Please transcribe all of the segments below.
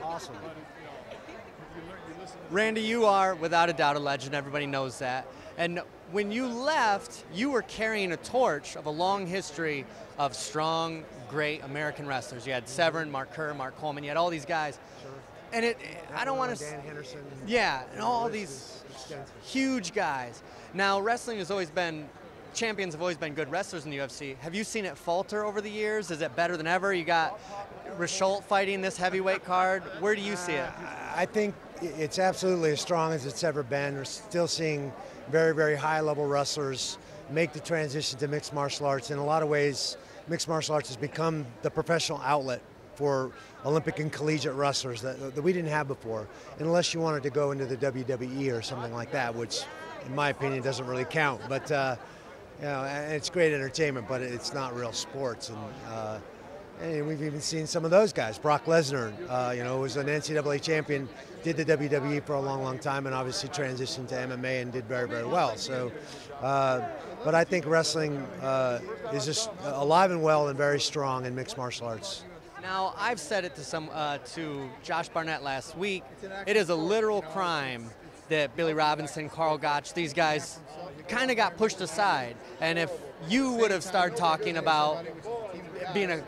Awesome. Randy, you are without a doubt a legend. Everybody knows that. And when you left, you were carrying a torch of a long history of strong, great American wrestlers. You had Severn, Mark Kerr, Mark Coleman. You had all these guys. Sure. And I don't want to. Dan Henderson. Yeah, and all these huge guys. Now, wrestling has always been. Champions have always been good wrestlers in the UFC. Have you seen it falter over the years? Is it better than ever? You got Risholt fighting this heavyweight card. Where do you see it? I think it's absolutely as strong as it's ever been. We're still seeing very, very high-level wrestlers make the transition to mixed martial arts. In a lot of ways, mixed martial arts has become the professional outlet for Olympic and collegiate wrestlers that we didn't have before, unless you wanted to go into the WWE or something like that, which, in my opinion, doesn't really count. But you know, it's great entertainment, but it's not real sports. And we've even seen some of those guys. Brock Lesnar, you know, was an NCAA champion, did the WWE for a long, long time, and obviously transitioned to MMA and did very, very well. So, but I think wrestling is just alive and well and very strong in mixed martial arts. Now, I've said it to Josh Barnett last week. It is a literal crime that Billy Robinson, Carl Gotch, these guys kind of got pushed aside. And if you would have started talking about being an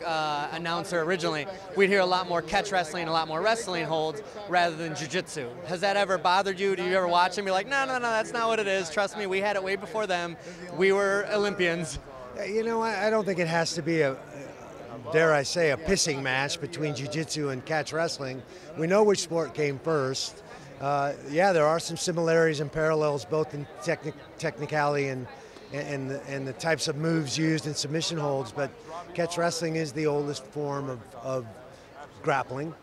announcer originally, we'd hear a lot more catch wrestling, a lot more wrestling holds rather than jiu-jitsu. Has that ever bothered you? Do you ever watch and be like, no, that's not what it is. Trust me, we had it way before them. We were Olympians. You know, I don't think it has to be a, dare I say, a pissing match between jiu-jitsu and catch wrestling. We know which sport came first. Yeah, there are some similarities and parallels both in technicality and the types of moves used in submission holds, but catch wrestling is the oldest form of grappling.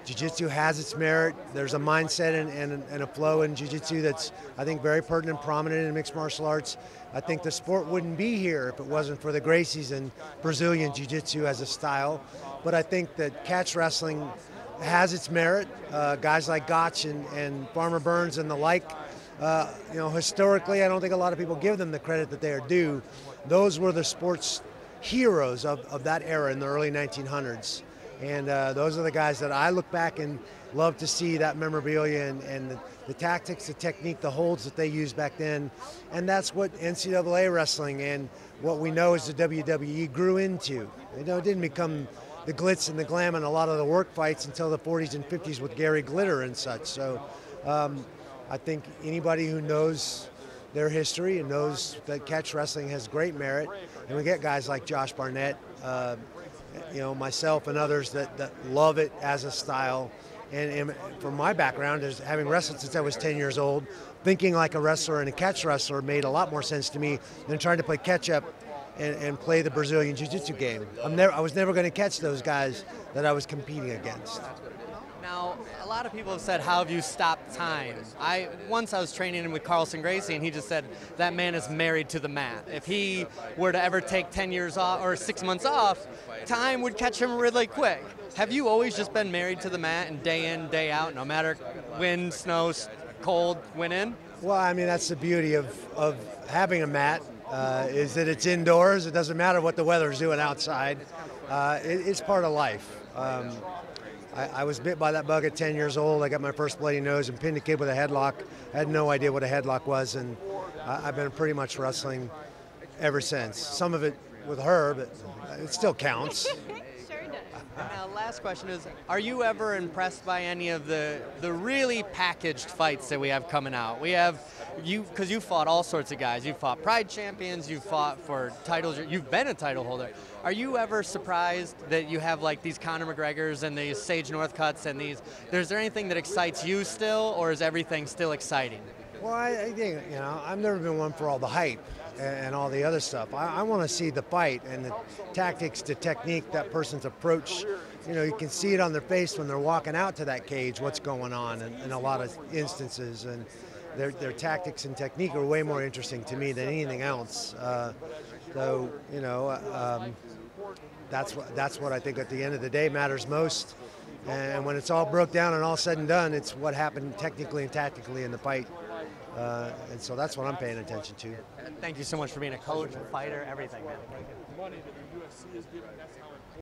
Jiu-jitsu has its merit. There's a mindset and a flow in jiu-jitsu that's, I think, very pertinent and prominent in mixed martial arts. I think the sport wouldn't be here if it wasn't for the Gracies and Brazilian jiu-jitsu as a style, but I think that catch wrestling has its merit. Guys like Gotch and Farmer Burns and the like, you know, historically, I don't think a lot of people give them the credit that they are due. Those were the sports heroes of that era in the early 1900s. And those are the guys that I look back and love to see that memorabilia and the tactics, the technique, the holds that they used back then. And that's what NCAA wrestling and what we know as the WWE grew into. You know, it didn't become the glitz and the glam and a lot of the work fights until the 40s and 50s with Gary Glitter and such. So I think anybody who knows their history and knows that catch wrestling has great merit, and we get guys like Josh Barnett, you know, myself and others that love it as a style. And from my background, as having wrestled since I was 10 years old, thinking like a wrestler and a catch wrestler made a lot more sense to me than trying to play catch up and play the Brazilian Jiu-Jitsu game. I was never going to catch those guys that I was competing against. Now, a lot of people have said, how have you stopped time? Once I was training with Carlson Gracie, and he just said, that man is married to the mat. If he were to ever take 10 years off or 6 months off, time would catch him really quick. Have you always just been married to the mat and day in, day out, no matter wind, snow, cold, wind in? Well, I mean, that's the beauty of having a mat, is that it's indoors. It doesn't matter what the weather's doing outside. It's part of life. I was bit by that bug at 10 years old. I got my first bloody nose and pinned a kid with a headlock. I had no idea what a headlock was, and I've been pretty much wrestling ever since. Some of it with her, but it still counts. Now, last question is, are you ever impressed by any of the really packaged fights that we have coming out? We have, because you fought all sorts of guys. You fought Pride champions, you fought for titles, you've been a title holder. Are you ever surprised that you have like these Conor McGregors and these Sage Northcutts and these, is there anything that excites you still, or is everything still exciting? Well, I think, you know, I've never been one for all the hype and all the other stuff. I want to see the fight and the tactics, the technique, that person's approach. You know, you can see it on their face when they're walking out to that cage, what's going on in a lot of instances. And their tactics and technique are way more interesting to me than anything else. So, you know, that's what I think at the end of the day matters most. And when it's all broke down and all said and done, it's what happened technically and tactically in the fight. And so that's what I'm paying attention to. Thank you so much for being a coach, a fighter, everything, man.